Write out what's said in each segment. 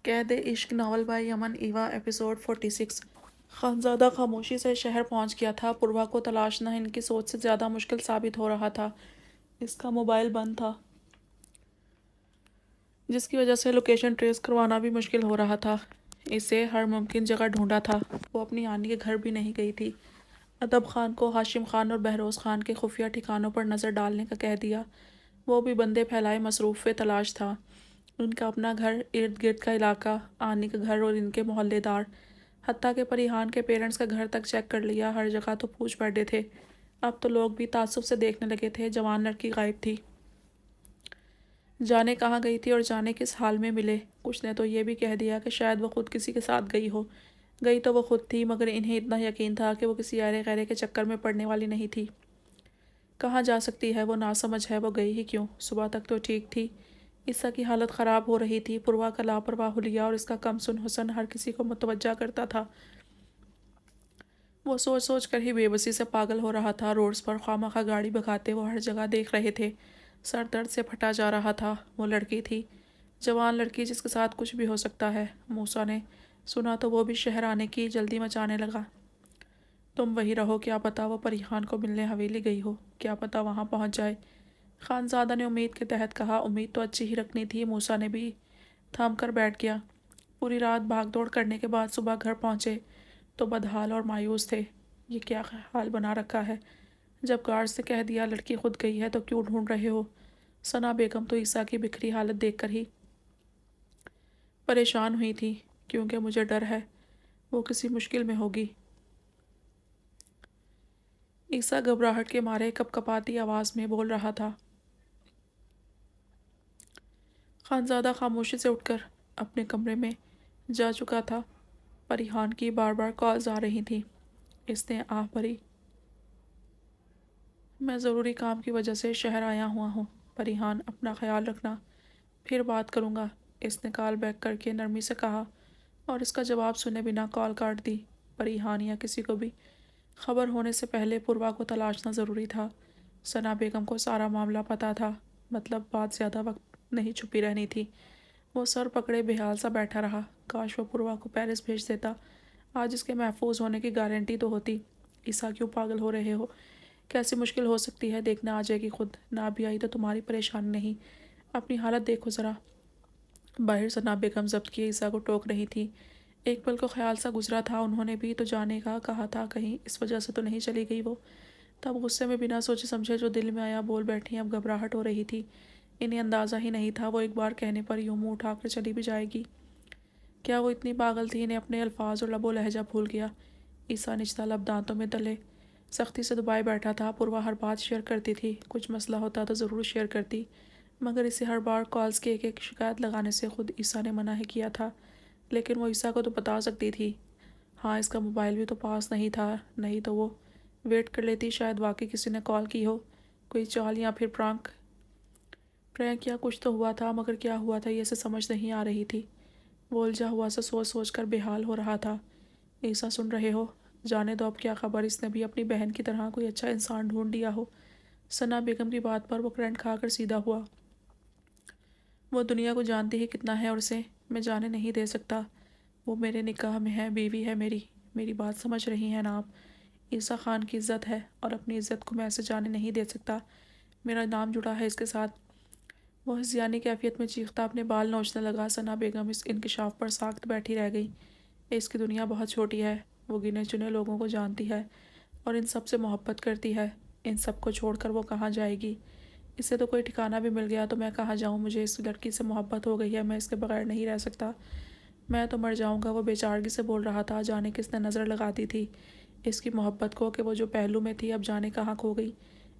قید عشق novel by Yaman Eva episode 46۔ Khanzada خاموشی سے شہر پہنچ گیا تھا۔ پوروا کو تلاشنا ان کی سوچ سے زیادہ مشکل ثابت ہو رہا تھا۔ اس کا موبائل بند تھا، جس کی وجہ سے لوکیشن ٹریس کروانا بھی مشکل ہو رہا تھا۔ اسے ہر ممکن جگہ ڈھونڈا تھا۔ وہ اپنی آنی کے گھر بھی نہیں گئی تھی۔ ادب خان کو ہاشم خان اور بہروز خان کے خفیہ ٹھکانوں پر نظر ڈالنے کا کہہ دیا۔ وہ بھی بندے پھیلائے مصروف تلاش تھا۔ ان کا اپنا گھر، ارد گرد کا علاقہ، آنی کا گھر اور ان کے محلے دار، حتیٰ کہ پریحان کے پیرنٹس کا گھر تک چیک کر لیا۔ ہر جگہ تو پوچھ بیٹھے تھے۔ اب تو لوگ بھی تعصب سے دیکھنے لگے تھے۔ جوان لڑکی غائب تھی۔ جانے کہاں گئی تھی اور جانے کس حال میں ملے؟ کچھ نے تو یہ بھی کہہ دیا کہ شاید وہ خود کسی کے ساتھ گئی ہو۔ گئی تو وہ خود تھی، مگر انہیں اتنا یقین تھا کہ وہ کسی ایرے غیرے کے چکر میں پڑنے والی نہیں تھی۔ کہاں جا سکتی ہے وہ؟ ناسمجھ ہے وہ گئی ہی کیوں؟ صبح تک تو ٹھیک تھی۔ عیسیٰ کی حالت خراب ہو رہی تھی۔ پوروا کا لاپرواہ حلیہ اور اس کا کم سن حسن ہر کسی کو متوجہ کرتا تھا۔ وہ سوچ سوچ کر ہی بے بسی سے پاگل ہو رہا تھا۔ روڈز پر خواہ گاڑی بھگاتے وہ ہر جگہ دیکھ رہے تھے۔ سر درد سے پھٹا جا رہا تھا۔ وہ لڑکی تھی، جوان لڑکی جس کے ساتھ کچھ بھی ہو سکتا ہے۔ موسیٰ نے سنا تو وہ بھی شہر آنے کی جلدی مچانے لگا۔ تم وہی رہو، کیا پتہ وہ پریحان کو ملنے حویلی گئی ہو، کیا پتہ وہاں پہنچ جائے۔ خانزادہ نے امید کے تحت کہا۔ امید تو اچھی ہی رکھنی تھی۔ موسیٰ نے بھی تھم کر بیٹھ گیا۔ پوری رات بھاگ دوڑ کرنے کے بعد صبح گھر پہنچے تو بدحال اور مایوس تھے۔ یہ کیا حال بنا رکھا ہے؟ جب گارڈ سے کہہ دیا لڑکی خود گئی ہے تو کیوں ڈھونڈ رہے ہو؟ ثنا بیگم تو عیسیٰ کی بکھری حالت دیکھ کر ہی پریشان ہوئی تھی، کیونکہ مجھے ڈر ہے وہ کسی مشکل میں ہوگی۔ عیسیٰ گھبراہٹ کے مارے کپ کپاتی آواز میں بول رہا تھا۔ خانزادہ خاموشی سے اٹھ کر اپنے کمرے میں جا چکا تھا۔ پریحان کی بار بار کالز آ رہی تھیں۔ اس نے آہ بھری۔ میں ضروری کام کی وجہ سے شہر آیا ہوا ہوں۔ پریحان، اپنا خیال رکھنا، پھر بات کروں گا، اس نے کال بیک کر کے نرمی سے کہا، اور اس کا جواب سنے بنا کال کاٹ دی۔ پریحان یا کسی کو بھی خبر ہونے سے پہلے پوروا کو تلاشنا ضروری تھا۔ ثنا بیگم کو سارا معاملہ پتہ تھا، مطلب بات زیادہ وقت نہیں چھپی رہنی تھی۔ وہ سر پکڑے بے حال سا بیٹھا رہا۔ کاش وہ پوروا کو پیرس بھیج دیتا، آج اس کے محفوظ ہونے کی گارنٹی تو ہوتی۔ عیسیٰ کیوں پاگل ہو رہے ہو؟ کیسی مشکل ہو سکتی ہے؟ دیکھنا آ جائے گی خود، نہ بھی آئی تو تمہاری پریشانی نہیں۔ اپنی حالت دیکھو ذرا۔ باہر ثنا بیگم ضبط کیے عیسیٰ کو ٹوک رہی تھی۔ ایک پل کو خیال سا گزرا تھا، انہوں نے بھی تو جانے کا کہا تھا، کہیں اس وجہ سے تو نہیں چلی گئی وہ؟ تب غصے میں بنا سوچے سمجھے جو دل میں آیا بول بیٹھی۔ اب گھبراہٹ ہو رہی تھی۔ انہیں اندازہ ہی نہیں تھا وہ ایک بار کہنے پر یوں منہ اٹھا کر چلی بھی جائے گی۔ کیا وہ اتنی پاگل تھی انہیں اپنے الفاظ اور لب و لہجہ بھول گیا؟ عیسیٰ نچلا لب دانتوں میں تلے سختی سے دبائے بیٹھا تھا۔ پوروا ہر بات شیئر کرتی تھی، کچھ مسئلہ ہوتا تو ضرور شیئر کرتی، مگر اسے ہر بار کالز کے ایک شکایت لگانے سے خود عیسیٰ نے منع ہی کیا تھا۔ لیکن وہ عیسیٰ کو تو بتا سکتی تھی۔ ہاں، اس کا موبائل بھی تو پاس نہیں تھا، نہیں تو وہ ویٹ کر لیتی، شاید واقعی کسی نے کال کی ہو، کوئی چال یا پھر پرینک یا کچھ تو ہوا تھا، مگر کیا ہوا تھا یہ اسے سمجھ نہیں آ رہی تھی۔ وہ الجھا ہوا سا سوچ سوچ کر بے حال ہو رہا تھا۔ عیسیٰ، سن رہے ہو؟ جانے دو، اب کیا خبر اس نے بھی اپنی بہن کی طرح کوئی اچھا انسان ڈھونڈ لیا ہو۔ ثنا بیگم کی بات پر وہ کرنٹ کھا کر سیدھا ہوا۔ وہ دنیا کو جانتی ہی کتنا ہے اور اسے میں جانے نہیں دے سکتا۔ وہ میرے نکاح میں ہے، بیوی ہے میری بات سمجھ رہی ہیں نا آپ؟ عیسیٰ خان کی عزت ہے اور اپنی عزت کو میں ایسے جانے نہیں دے سکتا۔ میرا نام جڑا ہے اس کے ساتھ۔ وہ ہذیانی کیفیت میں چیختا اپنے بال نوچنے لگا۔ ثنا بیگم اس انکشاف پر ساکت بیٹھی رہ گئی۔ اس کی دنیا بہت چھوٹی ہے، وہ گنے چنے لوگوں کو جانتی ہے اور ان سب سے محبت کرتی ہے۔ ان سب کو چھوڑ کر وہ کہاں جائے گی؟ اسے تو کوئی ٹھکانہ بھی مل گیا تو میں کہاں جاؤں؟ مجھے اس لڑکی سے محبت ہو گئی ہے، میں اس کے بغیر نہیں رہ سکتا، میں تو مر جاؤں گا۔ وہ بے چارگی سے بول رہا تھا۔ جانے کس نے نظر لگا دی تھی اس کی محبت کو کہ وہ جو پہلو میں تھی اب جانے کہاں کھو گئی؟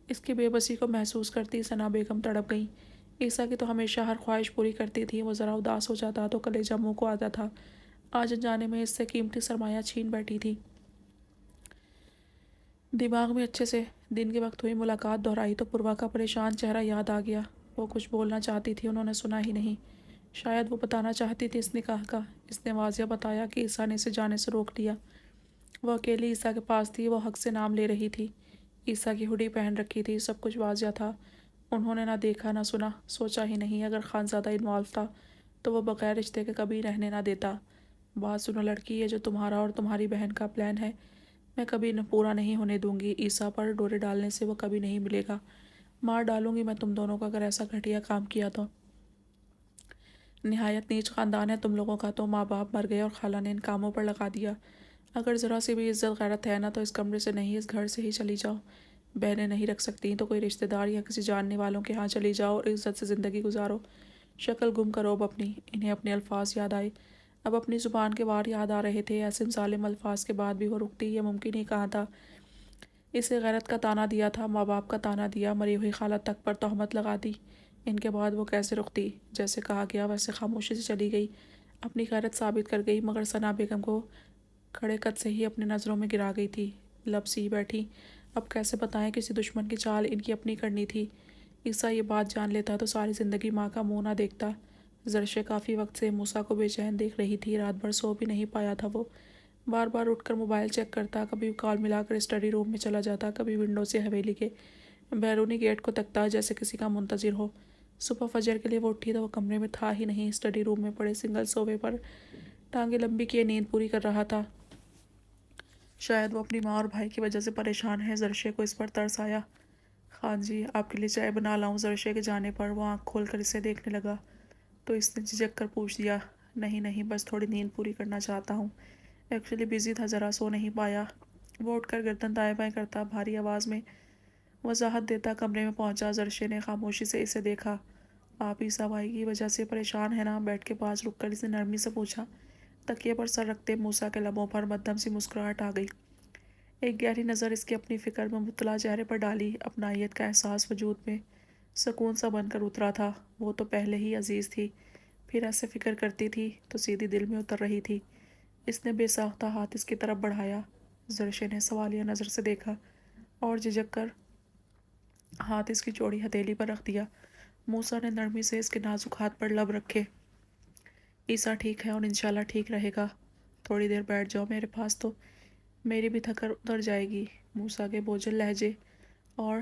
اس کی بے بسی کو محسوس کرتی ثنا بیگم تڑپ گئی۔ عیسیٰ کی تو ہمیشہ ہر خواہش پوری کرتی تھی۔ وہ ذرا اداس ہو جاتا تو کلیجہ منہ کو آتا تھا۔ آج جانے میں اس سے قیمتی سرمایہ چھین بیٹھی تھی۔ دماغ میں اچھے سے دن کے وقت ہوئی ملاقات دہرائی تو پوروا کا پریشان چہرہ یاد آ گیا۔ وہ کچھ بولنا چاہتی تھی، انہوں نے سنا ہی نہیں۔ شاید وہ بتانا چاہتی تھی اس نکاح کا۔ اس نے واضح بتایا کہ عیسیٰ نے اسے جانے سے روک دیا۔ وہ اکیلی عیسیٰ کے پاس تھی، وہ حق سے نام لے رہی تھی، عیسیٰ کی ہڈی پہن رکھی تھی، سب کچھ واضح تھا۔ انہوں نے نہ دیکھا نہ سنا، سوچا ہی نہیں۔ اگر خانزادہ انوالو تھا تو وہ بغیر رشتے کے کبھی رہنے نہ دیتا۔ بات سنو لڑکی، یہ جو تمہارا اور تمہاری بہن کا پلان ہے میں کبھی پورا نہیں ہونے دوں گی۔ عیسیٰ پر ڈورے ڈالنے سے وہ کبھی نہیں ملے گا۔ مار ڈالوں گی میں تم دونوں کو اگر ایسا گھٹیا کام کیا تو۔ نہایت نیچ خاندان ہے تم لوگوں کا تو۔ ماں باپ مر گئے اور خالہ نے ان کاموں پر لگا دیا۔ اگر ذرا سی بھی عزت غیرت ہے نا تو اس کمرے سے نہیں، اس گھر سے ہی چلی جاؤ۔ بہنیں نہیں رکھ سکتی تو کوئی رشتہ دار یا کسی جاننے والوں کے ہاں چلی جاؤ اور عزت سے زندگی گزارو۔ شکل گم کرو اب اپنی۔ انہیں اپنے الفاظ یاد آئے، اب اپنی زبان کے وار یاد آ رہے تھے۔ ایسے ظالم الفاظ کے بعد بھی وہ رکتی، یہ ممکن ہی کہاں تھا۔ اسے غیرت کا تانا دیا تھا، ماں باپ کا تانا دیا، مری ہوئی خالہ تک پر تہمت لگا دی۔ ان کے بعد وہ کیسے رکتی؟ جیسے کہا گیا ویسے خاموشی سے چلی گئی، اپنی غیرت ثابت کر گئی، مگر ثنا بیگم کو کھڑے قد سے ہی اپنے نظروں میں گرا گئی تھی۔ لب سی بیٹھی، اب کیسے بتائیں کسی دشمن کی چال ان کی اپنی کرنی تھی۔ عیسیٰ یہ بات جان لیتا تو ساری زندگی ماں کا منہ نہ دیکھتا۔ زرشے کافی وقت سے موسیٰ کو بے چین دیکھ رہی تھی، رات بھر سو بھی نہیں پایا تھا وہ۔ بار بار اٹھ کر موبائل چیک کرتا، کبھی کال ملا کر اسٹڈی روم میں چلا جاتا، کبھی ونڈو سے حویلی کے بیرونی گیٹ کو تکتا جیسے کسی کا منتظر ہو۔ صبح فجر کے لیے وہ اٹھی تو وہ کمرے میں تھا ہی نہیں، اسٹڈی روم میں پڑے سنگل صوفے پر ٹانگیں لمبی کیے نیند پوری کر رہا تھا۔ شاید وہ اپنی ماں اور بھائی کی وجہ سے پریشان ہے۔ زرشے کو اس پر ترس آیا۔ خان جی، آپ کے لیے چائے بنا لاؤں؟ زرشے کے جانے پر وہ آنکھ کھول کر اسے دیکھنے لگا تو اس نے جھجک کر پوچھ دیا، نہیں نہیں، بس تھوڑی نیند پوری کرنا چاہتا ہوں، ایکچولی بزی تھا، ذرا سو نہیں پایا۔ وہ اٹھ کر گردن دائیں بائیں کرتا، بھاری آواز میں وضاحت دیتا کمرے میں پہنچا۔ زرشے نے خاموشی سے اسے دیکھا۔ آپ عیسیٰ بھائی کی وجہ سے پریشان ہیں نا؟ بیڈ کے پاس رک کر اس نے نرمی سے پوچھا۔ تکیے پر سر رکھتے موسیٰ کے لبوں پر مدھم سی مسکراہٹ آ گئی۔ ایک گہری نظر اس کی اپنی فکر میں مبتلا چہرے پر ڈالی، اپنائیت کا احساس وجود میں سکون سا بن کر اترا تھا۔ وہ تو پہلے ہی عزیز تھی، پھر ایسے فکر کرتی تھی تو سیدھی دل میں اتر رہی تھی۔ اس نے بے ساختہ ہاتھ اس کی طرف بڑھایا۔ زرشے نے سوالیہ نظر سے دیکھا اور جھجک کر ہاتھ اس کی چوڑی ہتھیلی پر رکھ دیا۔ موسیٰ نے نرمی سے اس کے نازک ہاتھ پر لب رکھے۔ عیسیٰ ٹھیک ہے اور انشاءاللہ ٹھیک رہے گا، تھوڑی دیر بیٹھ جاؤ میرے پاس تو میری بھی تھکر اتر جائے گی۔ موسیٰ کے بوجھل لہجے اور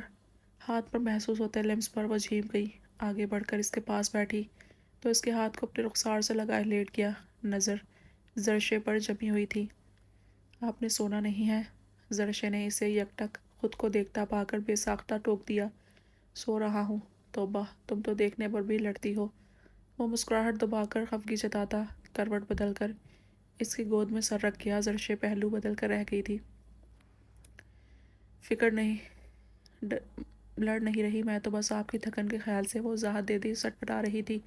ہاتھ پر محسوس ہوتے لمس پر وہ جھیم گئی۔ آگے بڑھ کر اس کے پاس بیٹھی تو اس کے ہاتھ کو اپنے رخسار سے لگائے لیٹ گیا۔ نظر زرشے پر جمی ہوئی تھی۔ آپ نے سونا نہیں ہے؟ زرشے نے اسے یکٹک خود کو دیکھتا پا کر بے ساختہ ٹوک دیا۔ سو رہا ہوں۔ توبہ، تم تو دیکھنے پر بھی لڑتی ہو۔ وہ مسکراہٹ دبا کر خفگی جتاتا کروٹ بدل کر اس کی گود میں سر رکھ گیا۔ زرشے پہلو بدل کر رہ گئی تھی۔ فکر نہیں، لڑ نہیں رہی میں تو بس آپ کی تھکن کے خیال سے، وہ وضاحت دے دی سٹپٹا رہی تھی۔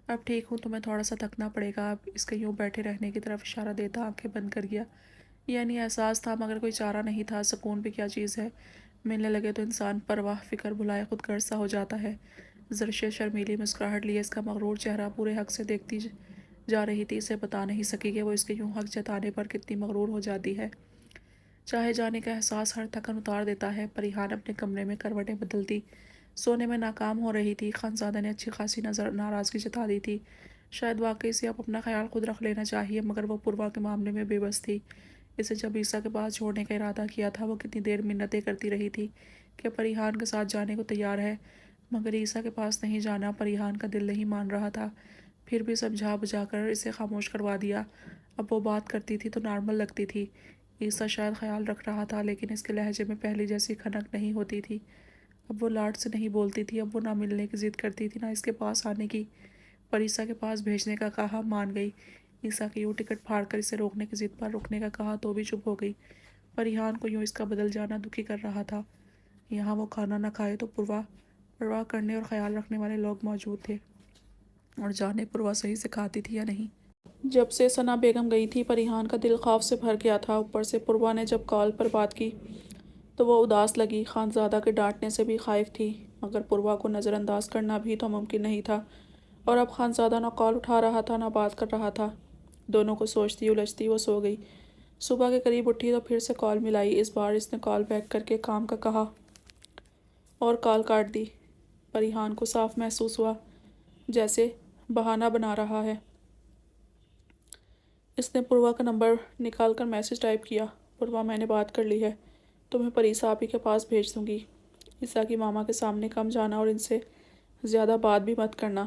اب ٹھیک ہوں، تمہیں تھوڑا سا تھکنا پڑے گا۔ اب اس کے یوں بیٹھے رہنے کی طرف اشارہ دیتا آنکھیں بند کر گیا۔ یعنی احساس تھا مگر کوئی چارہ نہیں تھا۔ سکون بھی کیا چیز ہے، ملنے لگے تو انسان پرواہ فکر بھلائے خود غرض سا ہو جاتا ہے۔ زرشے شرمیلی مسکراہٹ لیے اس کا مغرور چہرہ پورے حق سے دیکھتی جا رہی تھی۔ اسے بتا نہیں سکی کہ وہ اس کے یوں حق جتانے پر کتنی مغرور ہو جاتی ہے۔ چاہے جانے کا احساس ہر تھکن اتار دیتا ہے۔ پریحان اپنے کمرے میں کروٹیں بدلتی سونے میں ناکام ہو رہی تھی۔ خانزادہ نے اچھی خاصی ناراضگی جتا دی تھی۔ شاید واقعی سے اب اپنا خیال خود رکھ لینا چاہیے، مگر وہ پوروا کے معاملے میں بے بس تھی۔ اسے جب عیسیٰ کے پاس چھوڑنے کا ارادہ کیا تھا وہ کتنی دیر منتیں کرتی رہی تھی کہ پریحان کے ساتھ جانے کو تیار ہے، مگر عیسیٰ کے پاس نہیں جانا پریحان کا دل نہیں مان رہا تھا۔ پھر بھی سمجھا بجھا کر اسے خاموش کروا دیا۔ اب وہ بات کرتی تھی تو نارمل لگتی تھی۔ عیسیٰ شاید خیال رکھ رہا تھا لیکن اس کے لہجے میں پہلی جیسی کھنک نہیں ہوتی تھی۔ اب وہ لاڈ سے نہیں بولتی تھی، اب وہ نہ ملنے کی ضد کرتی تھی نہ اس کے پاس آنے کی۔ پر عیسیٰ کے پاس بھیجنے کا کہا مان گئی۔ عیسیٰ کی یوں ٹکٹ پھاڑ کر اسے روکنے کی ضد پر رکنے کا کہا تو بھی چپ ہو گئی۔ پریحان کو یوں اس کا بدل جانا دکھی کر رہا تھا۔ یہاں وہ کھانا نہ کھائے تو پرواہ کرنے اور خیال رکھنے والے لوگ موجود تھے، اور جانے پرواہ صحیح سے کھاتی تھی یا نہیں۔ جب سے ثنا بیگم گئی تھی پریحان کا دل خوف سے بھر گیا تھا۔ اوپر سے پروا نے جب کال پر بات کی تو وہ اداس لگی، خانزادہ کے ڈانٹنے سے بھی خائف تھی، مگر پروا کو نظر انداز کرنا بھی تو ممکن نہیں تھا، اور اب خانزادہ نہ کال اٹھا رہا تھا نہ بات کر رہا تھا۔ دونوں کو سوچتی الجھتی وہ سو گئی۔ صبح کے قریب اٹھی تو پھر سے کال ملائی۔ اس بار اس نے کال بیک کر کے کام کا کہا اور کال کاٹ دی۔ پریحان کو صاف محسوس ہوا جیسے بہانہ بنا رہا ہے۔ اس نے پروا کا نمبر نکال کر میسج ٹائپ کیا، پروا میں نے بات کر لی ہے، تمہیں پریسا آپی کے پاس بھیج دوں گی۔ عیسیٰ کی ماما کے سامنے کم جانا اور ان سے زیادہ بات بھی مت کرنا،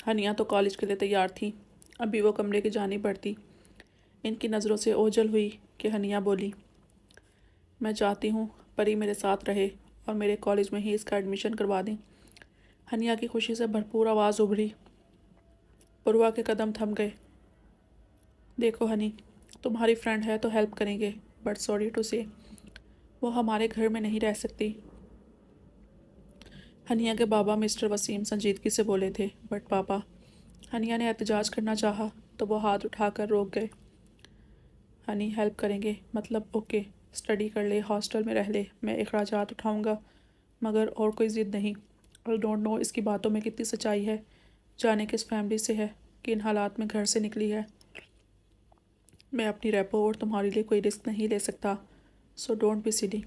ہنیا تو کالج کے لیے تیار تھی، ابھی وہ کمرے کی جانب بڑھتی ان کی نظروں سے اوجھل ہوئی کہ ہنیا بولی، میں چاہتی ہوں پری میرے ساتھ رہے اور میرے کالج میں ہی اس کا ایڈمیشن کروا دیں۔ ہنیا کی خوشی سے بھرپور آواز ابھری۔ پوروا کے قدم تھم گئے۔ دیکھو ہنی، تمہاری فرینڈ ہے تو ہیلپ کریں گے، بٹ سوری ٹو سے وہ ہمارے گھر میں نہیں رہ سکتی۔ ہنیا کے بابا مسٹر وسیم سنجیدگی سے بولے تھے، بٹ پاپا۔ ہنیا نے احتجاج کرنا چاہا تو وہ ہاتھ اٹھا کر روک گئے۔ ہنی، ہیلپ کریں گے مطلب اوکے، اسٹڈی کر لے، ہاسٹل میں رہ لے، میں اخراجات اٹھاؤں گا، مگر اور کوئی ضد نہیں۔ آئی ڈونٹ نو اس کی باتوں میں کتنی سچائی ہے، جانے کس فیملی سے ہے، کن حالات میں گھر سے نکلی ہے۔ میں اپنی ریپو اور تمہارے لیے کوئی رسک نہیں لے سکتا، سو ڈونٹ بی سلی۔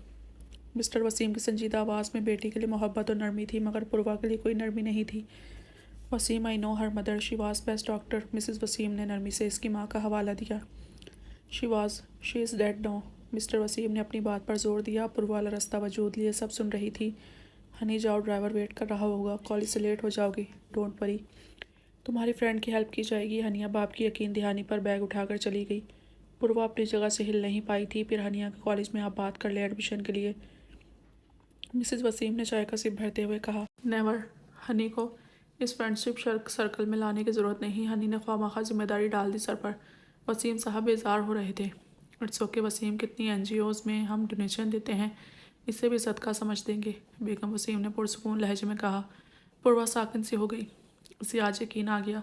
مسٹر وسیم کی سنجیدہ آواز میں بیٹی کے لیے محبت اور نرمی تھی، مگر پوروا کے لیے کوئی نرمی نہیں تھی۔ Waseem, I know her mother, she was best doctor. Mrs Waseem نے نرمی سے اس کی ماں کا حوالہ دیا۔ She is dead now. Mr Waseem نے اپنی بات پر زور دیا۔ پوروا لرزتا وجود لیے سب سن رہی تھی۔ ہنی، جاؤ، ڈرائیور ویٹ کر رہا ہوگا، کالج سے لیٹ ہو جاؤ گی۔ ڈونٹ وری، تمہاری فرینڈ کی ہیلپ کی جائے گی۔ ہنیا باپ کی یقین دہانی پر بیگ اٹھا کر چلی گئی۔ پوروا اپنی جگہ سے ہل نہیں پائی تھی۔ پھر ہنیا کے کالج میں آپ بات کر لیں ایڈمیشن کے لیے۔ مسز وسیم نے چائے کا سپ بھرتے ہوئے کہا، نیور، ہنی کو اس فرینڈ شپ سرکل میں لانے کی ضرورت نہیں۔ ہنی نے خواہ مخواہ ذمہ داری ڈال دی سر پر۔ وسیم صاحب بیزار ہو رہے تھے۔ اٹس اوکے وسیم، کتنی این جی اوز میں ہم ڈونیشن دیتے ہیں، اسے بھی صدقہ سمجھ دیں گے، بیگم وسیم نے پرسکون لہجے میں کہا۔ پوروا ساکن سی ہو گئی۔ اسے آج یقین آ گیا،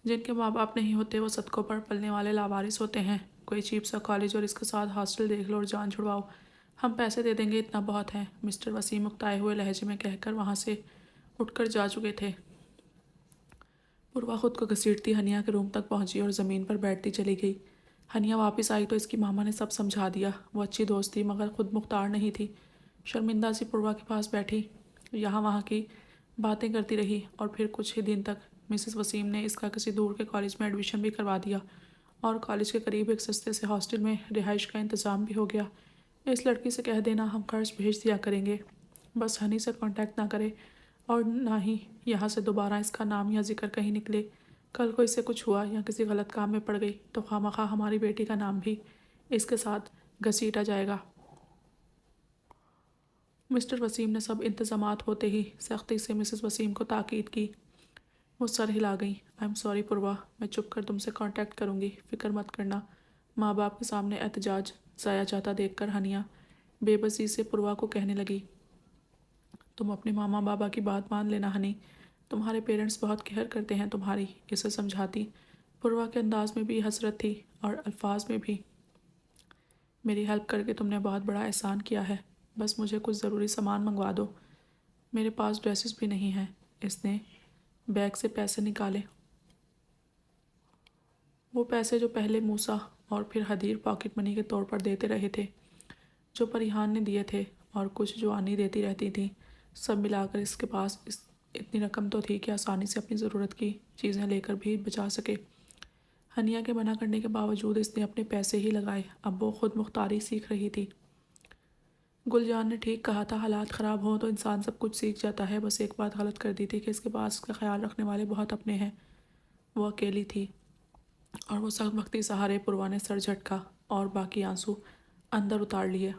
جن کے ماں باپ نہیں ہوتے وہ صدقوں پر پلنے والے لاوارث ہوتے ہیں۔ کوئی چیپ سا کالج اور اس کے ساتھ ہاسٹل دیکھ لو اور جان چھڑواؤ، ہم پیسے دے دیں گے، اتنا بہت ہے، مسٹر وسیم اکتائے ہوئے لہجے میں کہہ کر وہاں سے اٹھ کر جا چکے تھے۔ پوروا خود کو گھسیٹتی ہنیا کے روم تک پہنچی اور زمین پر بیٹھتی چلی گئی۔ ہنیا واپس آئی تو اس کی ماما نے سب سمجھا دیا۔ وہ اچھی دوست تھی مگر خود مختار نہیں تھی۔ شرمندہ سی پوروا کے پاس بیٹھی یہاں وہاں کی باتیں کرتی رہی، اور پھر کچھ ہی دن تک مسز وسیم نے اس کا کسی دور کے کالج میں ایڈمیشن بھی کروا دیا، اور کالج کے قریب ایک سستے سے ہاسٹل میں رہائش کا انتظام بھی ہو گیا۔ اس لڑکی سے کہہ دینا ہم خرچ بھیج دیا کریں گے، بس ہنی سے کانٹیکٹ نہ کرے، اور نہ ہی یہاں سے دوبارہ اس کا نام یا ذکر کہیں نکلے۔ کل کو اس سے کچھ ہوا یا کسی غلط کام میں پڑ گئی تو خواہ مخواہ ہماری بیٹی کا نام بھی اس کے ساتھ گھسیٹا جائے گا۔ مسٹر وسیم نے سب انتظامات ہوتے ہی سختی سے مسز وسیم کو تاکید کی۔ وہ سر ہلا گئیں۔ آئی ایم سوری پوروا، میں چھپ کر تم سے کانٹیکٹ کروں گی، فکر مت کرنا۔ ماں باپ کے سامنے احتجاج ضائع جاتا دیکھ کر ہنیا بے بسی سے پوروا کو کہنے لگی، تم اپنے ماما بابا کی بات مان لینا ہنی، تمہارے پیرنٹس بہت کیئر کرتے ہیں تمہاری، اسے سمجھاتی۔ پوروا کے انداز میں بھی حسرت تھی اور الفاظ میں بھی۔ میری ہیلپ کر کے تم نے بہت بڑا احسان کیا ہے، بس مجھے کچھ ضروری سامان منگوا دو، میرے پاس ڈریسز بھی نہیں ہیں۔ اس نے بیگ سے پیسے نکالے، وہ پیسے جو پہلے موسیٰ اور پھر حدیر پاکٹ منی کے طور پر دیتے رہے تھے، جو پریحان نے دیے تھے، اور کچھ جو آنی دیتی رہتی تھی، سب ملا کر اس کے پاس اتنی رقم تو تھی کہ آسانی سے اپنی ضرورت کی چیزیں لے کر بھی بچا سکے۔ ہنیا کے منع کرنے کے باوجود اس نے اپنے پیسے ہی لگائے۔ اب وہ خود مختاری سیکھ رہی تھی۔ گل جان نے ٹھیک کہا تھا، حالات خراب ہوں تو انسان سب کچھ سیکھ جاتا ہے۔ بس ایک بات غلط کر دی تھی کہ اس کے پاس اس کا خیال رکھنے والے بہت اپنے ہیں۔ وہ اکیلی تھی، اور وہ سخت وقتی سہارے۔ پوروا نے سر جھٹکا اور باقی آنسو اندر اتار لیے۔